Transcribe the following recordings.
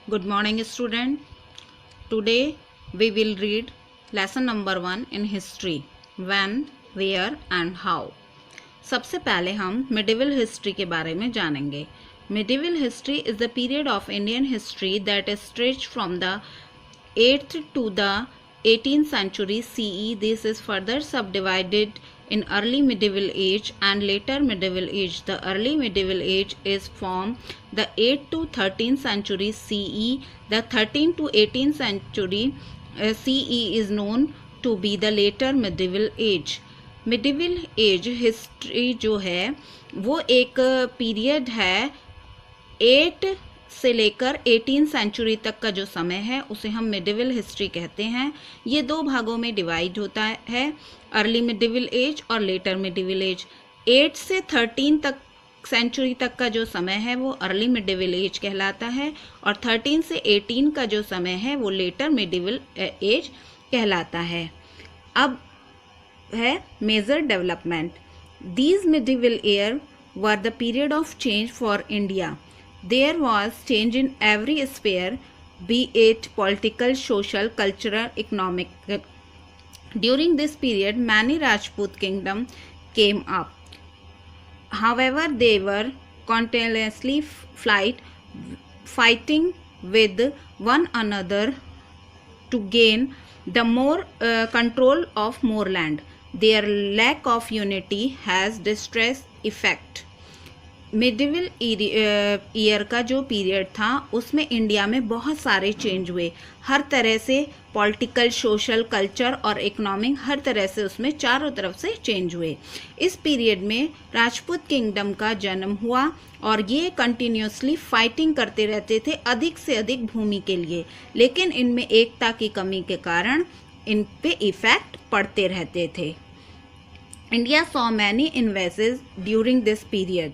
Good morning, student. Today we will read lesson number 1 in history. When, where and how. सबसे पहले हम medieval history के बारे में जानेंगे. Medieval history is the period of Indian history that is stretched from the 8th to the 18th century CE. This is further subdivided in early medieval age and later medieval age. The early medieval age is from the 8th to 13th century CE. The 13th to 18th century CE is known to be the later medieval age. Medieval age history जो है वो एक period है 8 से लेकर 18 century तक का जो समय है उसे हम मिडिवल हिस्ट्री कहते हैं. ये दो भागों में डिवाइड होता है, अर्ली मिडिवल एज और लेटर मिडिवल एज. 8 से 13 तक सेंचुरी तक का जो समय है वो अर्ली मिडिवल एज कहलाता है और 13 से 18 का जो समय है वो लेटर मिडिवल एज कहलाता है. अब है major development. These medieval year were the period of change for India. There was change in every sphere, be it political, social, cultural, economic. During this period, many Rajput kingdoms came up. However, they were continuously fighting with one another to gain the more control of more land. Their lack of unity has distress effect. Medieval year का जो period था उसमें India में बहुत सारे change हुए. हर तरह से पॉलिटिकल, सोशल, कल्चर और इकोनॉमिक हर तरह से उसमें चारों तरफ से चेंज हुए. इस पीरियड में राजपूत किंगडम का जन्म हुआ और ये कंटिन्यूसली फाइटिंग करते रहते थे अधिक से अधिक भूमि के लिए, लेकिन इनमें एकता की कमी के कारण इन पे इफेक्ट पड़ते रहते थे. India saw many invasions during this period.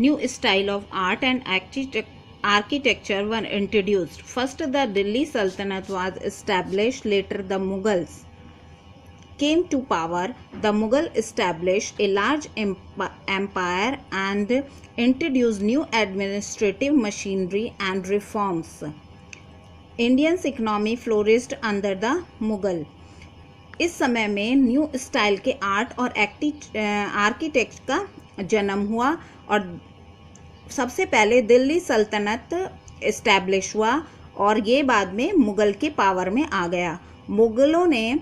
New style of art and architecture were introduced. First, the Delhi Sultanate was established. Later, the Mughals came to power. The Mughal established a large empire and introduced new administrative machinery and reforms. India's economy flourished under the Mughal. इस समय में new style के art और architect का जन्म हुआ और सबसे पहले दिल्ली सल्तनत इस्टेब्लिश हुआ और ये बाद में मुग़ल के पावर में आ गया. मुग़लों ने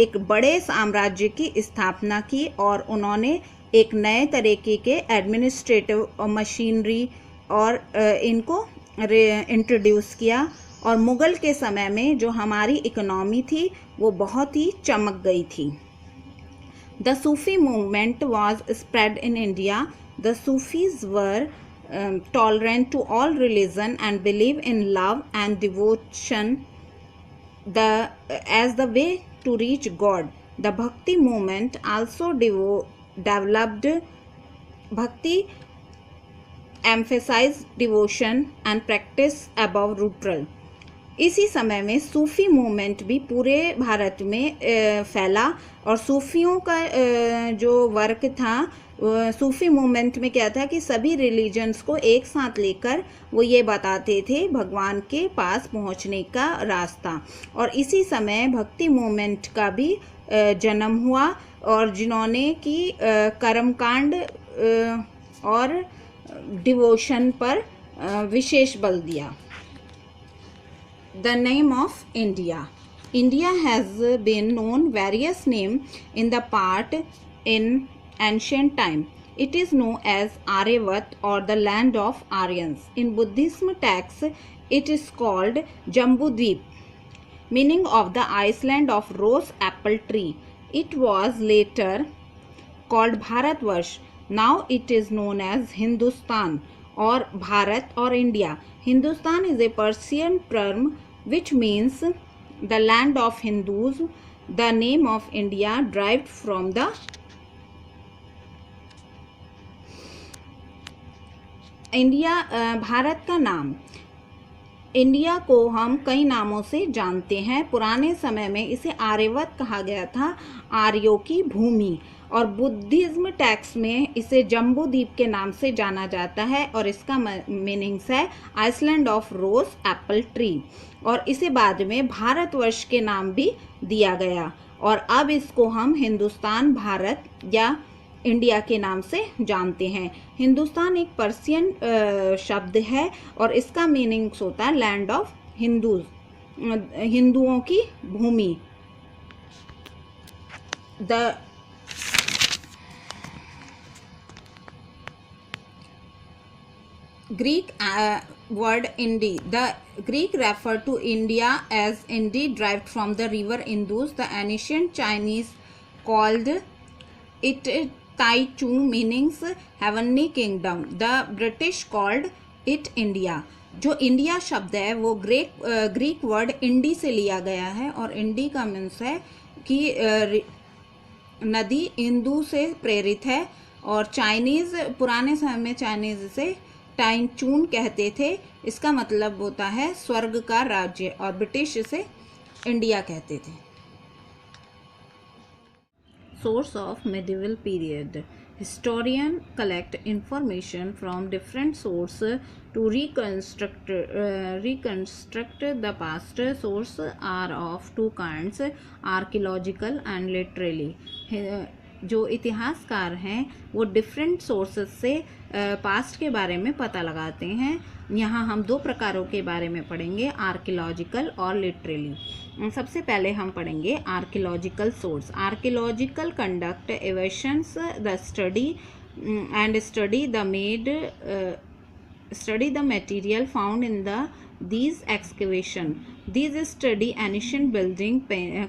एक बड़े साम्राज्य की स्थापना की और उन्होंने एक नए तरीके के एडमिनिस्ट्रेटिव मशीनरी और इनको इंट्रोड्यूस किया और मुग़ल के समय में जो हमारी इकोनॉमी थी वो बहुत ही चमक गई थी. The Sufi movement was spread in India. The Sufis were tolerant to all religion and believe in love and devotion as the way to reach God. The Bhakti movement also developed. Bhakti emphasized devotion and practice above ritual. इसी समय में सूफ़ी movement भी पूरे भारत में फैला और सूफ़ियों का जो वर्क था, सूफ़ी मूवमेंट में क्या था कि सभी रिलीजन्स को एक साथ लेकर वो ये बताते थे भगवान के पास पहुंचने का रास्ता. और इसी समय भक्ति मूवमेंट का भी जन्म हुआ और जिन्होंने कि कर्मकांड और डिवोशन पर विशेष बल दिया. The name of India. India has been known various names in the part in ancient time. It is known as Aryavat or the land of Aryans. In Buddhism texts, it is called Jambudvip, meaning of the island of rose apple tree. It was later called Bharatvarsh. Now it is known as Hindustan or Bharat or India. Hindustan is a Persian term which means the land of Hindus. The name of India derived from the India. Bharat का नाम India को हम कई नामों से जानते हैं. पुराने समय में इसे आर्यवत कहा गया था, आर्यों की भूमि. और बुद्धिज्म टेक्स्ट में इसे जम्बू द्वीप के नाम से जाना जाता है और इसका मीनिंग्स है island of rose apple tree. और इसे बाद में भारतवर्ष के नाम भी दिया गया और अब इसको हम हिंदुस्तान, भारत या इंडिया के नाम से जानते हैं। हिंदुस्तान एक पर्शियन शब्द है और इसका मीनिंग्स होता है लैंड ऑफ हिंदूज, हिंदुओं की भूमि। The Greek word Indi. The Greek referred to India as Indi, derived from the river Indus. The ancient Chinese called it Tai Chu, meaning heavenly kingdom. The British called it India. जो India शब्द है वो Greek word इंडी से लिया गया है और इंडी का मीन्स है कि नदी इंदु से प्रेरित है और चाइनीज, पुराने समय में चाइनीज से टाइन चून कहते थे। इसका मतलब होता है स्वर्ग का राज्य और ब्रिटिश इसे इंडिया कहते थे। Source of medieval period. Historian collect information from different sources to reconstruct the past. Sources are of two kinds, archaeological and literary. जो इतिहासकार हैं वो डिफरेंट सोर्सेस से पास्ट के बारे में पता लगाते हैं। यहाँ हम दो प्रकारों के बारे में पढ़ेंगे, आर्कियोलॉजिकल और लिटरेली। सबसे पहले हम पढ़ेंगे archaeological source. Archaeological conduct excavations the study and study the material found in these excavation. These study ancient building,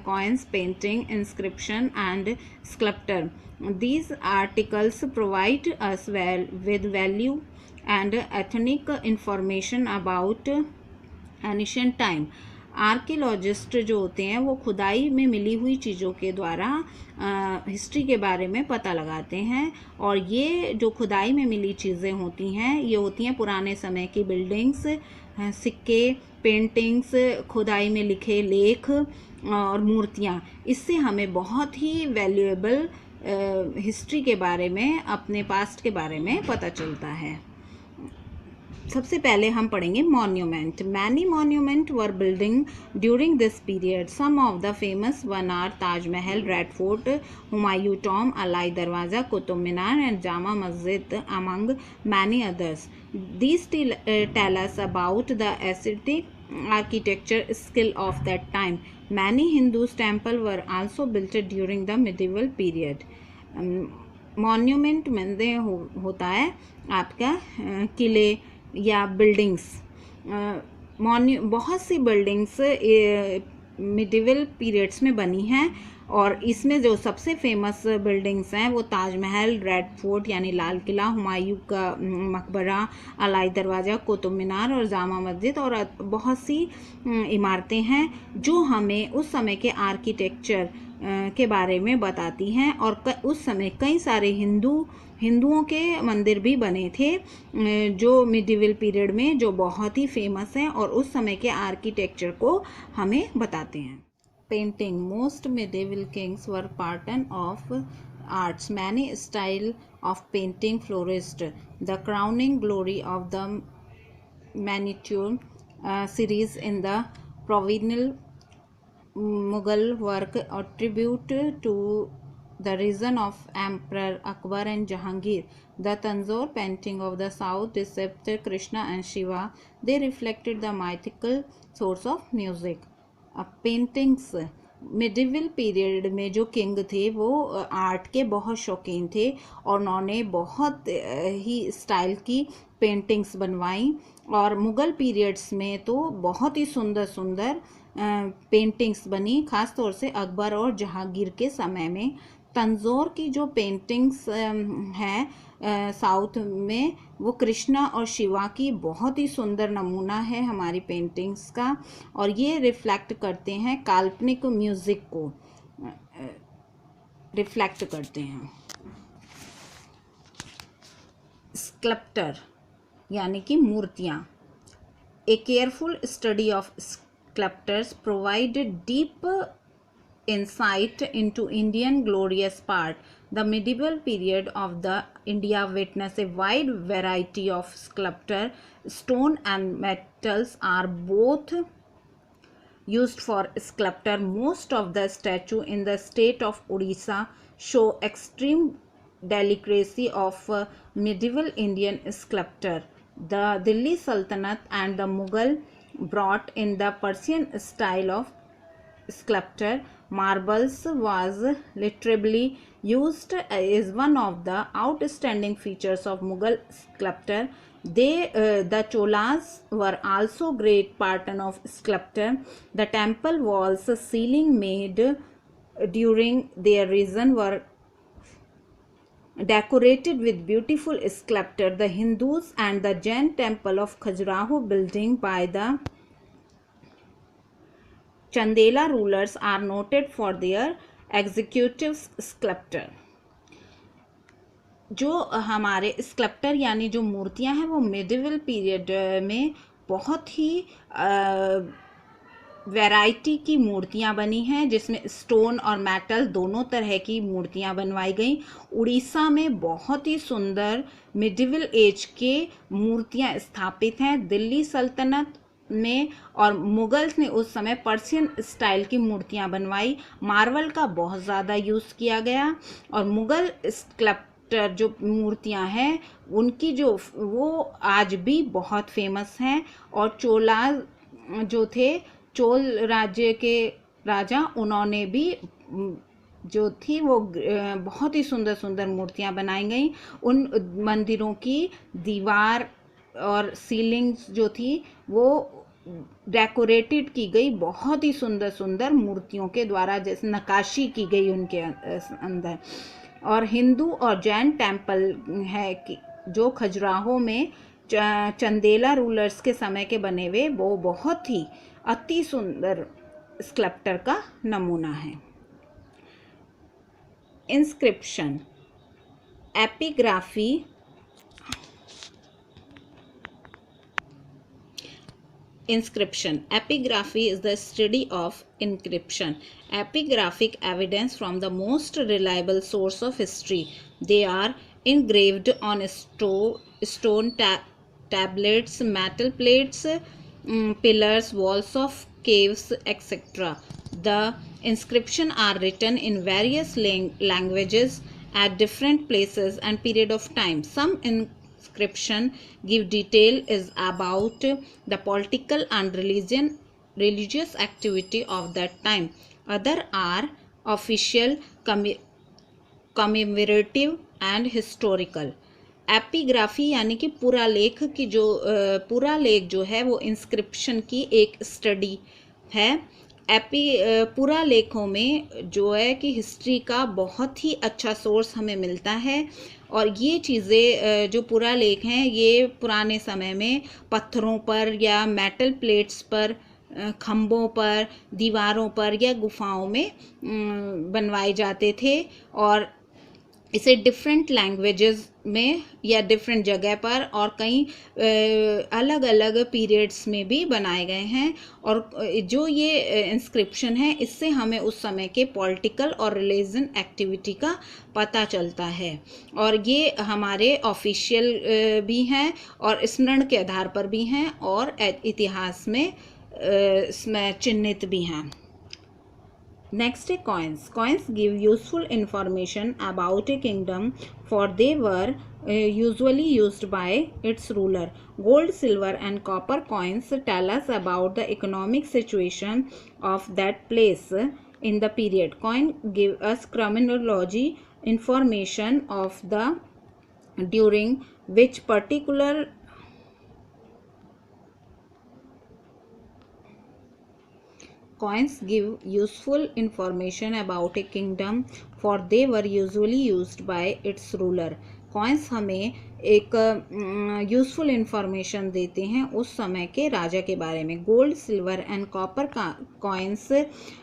coins, painting, inscription and sculpture. These articles provide us with value and ethnic information about ancient time. Archaeologist जो होते हैं वो खुदाई में मिली हुई चीज़ों के द्वारा हिस्ट्री के बारे में पता लगाते हैं और ये जो खुदाई में मिली चीज़ें होती हैं ये होती हैं पुराने समय की बिल्डिंग्स, सिक्के, पेंटिंग्स, खुदाई में लिखे लेख और मूर्तियाँ। इससे हमें बहुत ही वैल्यूएबल हिस्ट्री के बारे में, अपने पास्ट के बारे में पता चलता है। सबसे पहले हम पढ़ेंगे monument. Many monument were building during this period. Some of the famous one are Taj Mahal, red fort, Humayun tomb, Alai Darwaza, Qutub Minar and Jama Masjid among many others. These tell us about the aesthetic architecture skill of that time. Many Hindu temples were also built during the medieval period. Monument में होता है आपका किले या buildings. बहुत सी buildings medieval periods में बनी हैं और इसमें जो सबसे फेमस बिल्डिंग्स हैं वो ताजमहल, रेड फोर्ट यानी लाल किला, हुमायूं का मकबरा, अलाई दरवाज़ा, कुतुब मीनार और जामा मस्जिद और बहुत सी इमारतें हैं जो हमें उस समय के आर्किटेक्चर के बारे में बताती हैं। और उस समय कई सारे हिंदुओं के मंदिर भी बने थे जो मिडिवल पीरियड में, जो बहुत ही फेमस हैं और उस समय के आर्किटेक्चर को हमें बताते हैं। Painting. Most medieval kings were patron of arts. Many style of painting flourished. The crowning glory of the miniature series in the provincial Mughal work attribute to the reign of Emperor Akbar and Jahangir. The Tanjore painting of the south depicted Krishna and Shiva. They reflected the mythical source of music. Paintings. Medieval period में जो king थे वो art के बहुत शौकीन थे और उन्होंने बहुत ही स्टाइल की पेंटिंग्स बनवाई और मुग़ल पीरियड्स में तो बहुत ही सुंदर सुंदर पेंटिंग्स बनी, ख़ास तौर से अकबर और जहांगीर के समय में। तंजौर की जो पेंटिंग्स हैं साउथ में वो कृष्णा और शिवा की बहुत ही सुंदर नमूना है हमारी पेंटिंग्स का और ये रिफ्लेक्ट करते हैं काल्पनिक म्यूज़िक को रिफ्लेक्ट करते हैं। स्कल्पटर यानी कि मूर्तियाँ। A careful study of sculptures provide deep insight into Indian glorious part. The medieval period of the India witnessed a wide variety of sculpture. Stone and metals are both used for sculpture. Most of the statues in the state of Odisha show extreme delicacy of medieval Indian sculpture. The Delhi Sultanate and the Mughal brought in the Persian style of sculpture. Marbles was literally used as one of the outstanding features of Mughal sculpture. The Cholas were also great pattern of sculpture. The temple walls, ceiling made during their reign were decorated with beautiful sculpture. The Hindus and the Jain temple of Khajuraho building by the Chandela rulers are noted for their executive sculpture. जो हमारे sculptor यानी जो मूर्तियां हैं वो medieval period में बहुत ही variety की मूर्तियां बनी हैं, जिसमें स्टोन और मेटल दोनों तरह की मूर्तियां बनवाई गई। उड़ीसा में बहुत ही सुंदर मिडिवल एज के मूर्तियां स्थापित हैं। दिल्ली सल्तनत में और मुगल्स ने उस समय पर्शियन स्टाइल की मूर्तियां बनवाई। मार्बल का बहुत ज़्यादा यूज़ किया गया और मुगल स्कल्प्टर जो मूर्तियां हैं उनकी जो वो आज भी बहुत फेमस हैं। और चोला जो थे, चोल राज्य के राजा, उन्होंने भी जो थी वो बहुत ही सुंदर सुंदर मूर्तियां बनाई गई। उन मंदिरों की दीवार और सीलिंग्स जो थी वो डेकोरेटेड की गई बहुत ही सुंदर सुंदर मूर्तियों के द्वारा, जैसे नक्काशी की गई उनके अंदर। और हिंदू और जैन टेम्पल है कि जो खजुराहो में चंदेला रूलर्स के समय के बने हुए, वो बहुत ही अति सुंदर स्कल्प्टर का नमूना है। Inscription, epigraphy, inscription. Epigraphy is the study of inscription. Epigraphic evidence from the most reliable source of history. They are engraved on stone tablets, metal plates, pillars, walls of caves, etc. The inscriptions are written in various languages at different places and period of time. Some inscription give detail is about the political and religious activity of that time. Other are official, commemorative and historical. Epigraphy यानी कि पुरालेख की जो पुरालेख जो है वो inscription की एक study है। पुरालेखों में जो है कि हिस्ट्री का बहुत ही अच्छा सोर्स हमें मिलता है। और ये चीज़ें जो पुरालेख हैं ये पुराने समय में पत्थरों पर या मेटल प्लेट्स पर, खम्भों पर, दीवारों पर या गुफाओं में बनवाए जाते थे। और इसे डिफरेंट लैंग्वेजेस में या डिफरेंट जगह पर और कई अलग अलग पीरियड्स में भी बनाए गए हैं। और जो ये इंस्क्रिप्शन है इससे हमें उस समय के पॉलिटिकल और रिलीजन एक्टिविटी का पता चलता है। और ये हमारे ऑफिशियल भी हैं और स्मरण के आधार पर भी हैं और इतिहास में इसमें चिन्हित भी हैं। Next है coins. Coins give useful information about a kingdom, for they were usually used by its ruler. Gold, silver and copper coins tell us about the economic situation of that place in the period. Coin give us chronology information of the during which particular Coins give useful information about a kingdom, for they were usually used by its ruler. Coins हमें एक useful information देते हैं उस समय के राजा के बारे में। Gold, silver and copper coins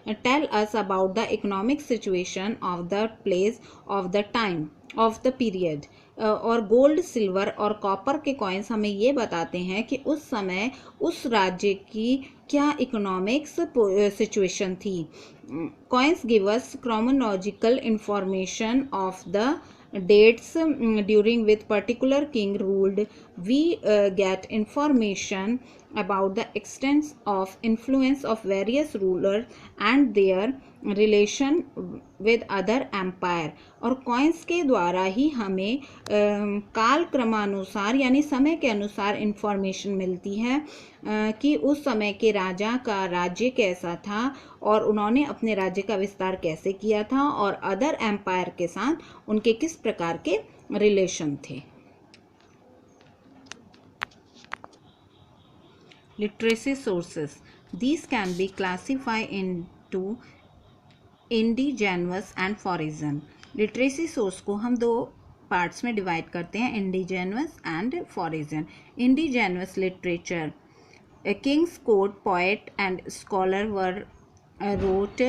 tell us about the economic situation of the place of the time of the period. और गोल्ड, सिल्वर और कॉपर के कॉइन्स हमें ये बताते हैं कि उस समय उस राज्य की क्या इकोनॉमिक्स सिचुएशन थी. Coins give us chronological information of the dates during which particular king ruled. We get information about the extent of influence of various rulers and their relation with other empire. और coins के द्वारा ही हमें काल क्रमानुसार यानी समय के अनुसार इंफॉर्मेशन मिलती है कि उस समय के राजा का राज्य कैसा था और उन्होंने अपने राज्य का विस्तार कैसे किया था और अदर एम्पायर के साथ उनके किस प्रकार के रिलेशन थे. Literacy sources. These can be classified into indigenous and foreign. Literacy source को हम दो पार्ट्स में डिवाइड करते हैं, indigenous and foreign. Indigenous literature. Kings court poet and scholar were wrote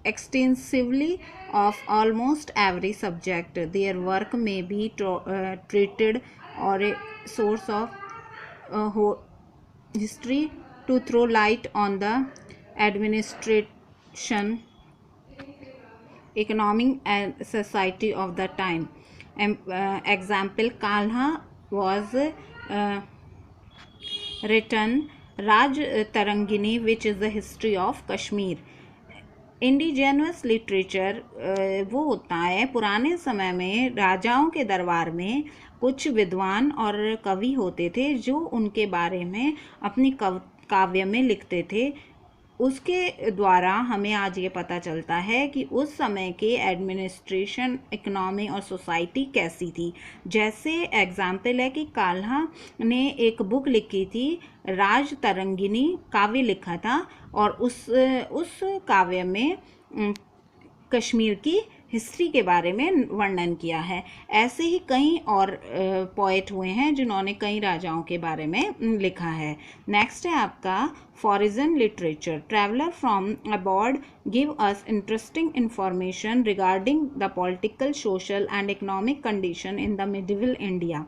extensively of almost every subject. Their work may be treated or a source of history to throw light on the administration, economic and society of the time. Example, Kalha was written Raj Tarangini, which is the history of Kashmir. Indigenous literature वो होता है पुराने समय में राजाओं के दरबार में कुछ विद्वान और कवि होते थे जो उनके बारे में अपनी काव्य में लिखते थे. उसके द्वारा हमें आज ये पता चलता है कि उस समय के एडमिनिस्ट्रेशन, इकोनॉमी और सोसाइटी कैसी थी. जैसे एग्जाम्पल है कि काल्हा ने एक बुक लिखी थी, राज तरंगिनी काव्य लिखा था और उस काव्य में कश्मीर की हिस्ट्री के बारे में वर्णन किया है. ऐसे ही कई और पोएट हुए हैं जिन्होंने कई राजाओं के बारे में लिखा है. नेक्स्ट है आपका foreign literature. Traveller from abroad give us interesting information regarding the political, social and economic condition in the medieval India.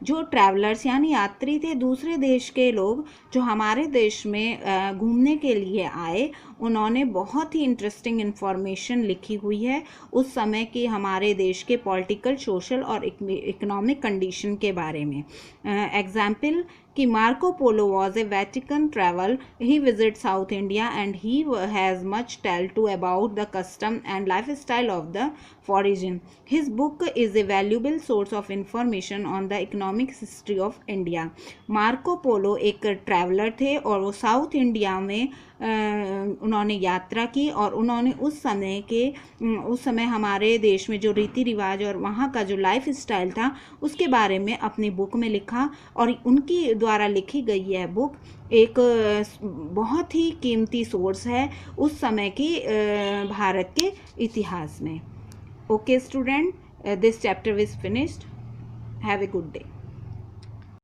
जो ट्रैवलर्स यानी यात्री थे, दूसरे देश के लोग जो हमारे देश में घूमने के लिए आए, उन्होंने बहुत ही इंटरेस्टिंग इन्फॉर्मेशन लिखी हुई है उस समय की हमारे देश के पॉलिटिकल, सोशल और इकोनॉमिक कंडीशन के बारे में. एग्जाम्पल कि Marco Polo was a Vatican travel. He visit South India and he has much tell to about the custom and life style of the foreign. His book is a valuable source of information on the economic history of India. Marco Polo एक traveller थे और वो south India में उन्होंने यात्रा की और उन्होंने उस समय हमारे देश में जो रीति रिवाज और वहाँ का जो लाइफ स्टाइल था उसके बारे में अपनी बुक में लिखा. और उनकी द्वारा लिखी गई यह बुक एक बहुत ही कीमती सोर्स है उस समय की भारत के इतिहास में. Okay student, this chapter is finished. Have a good day.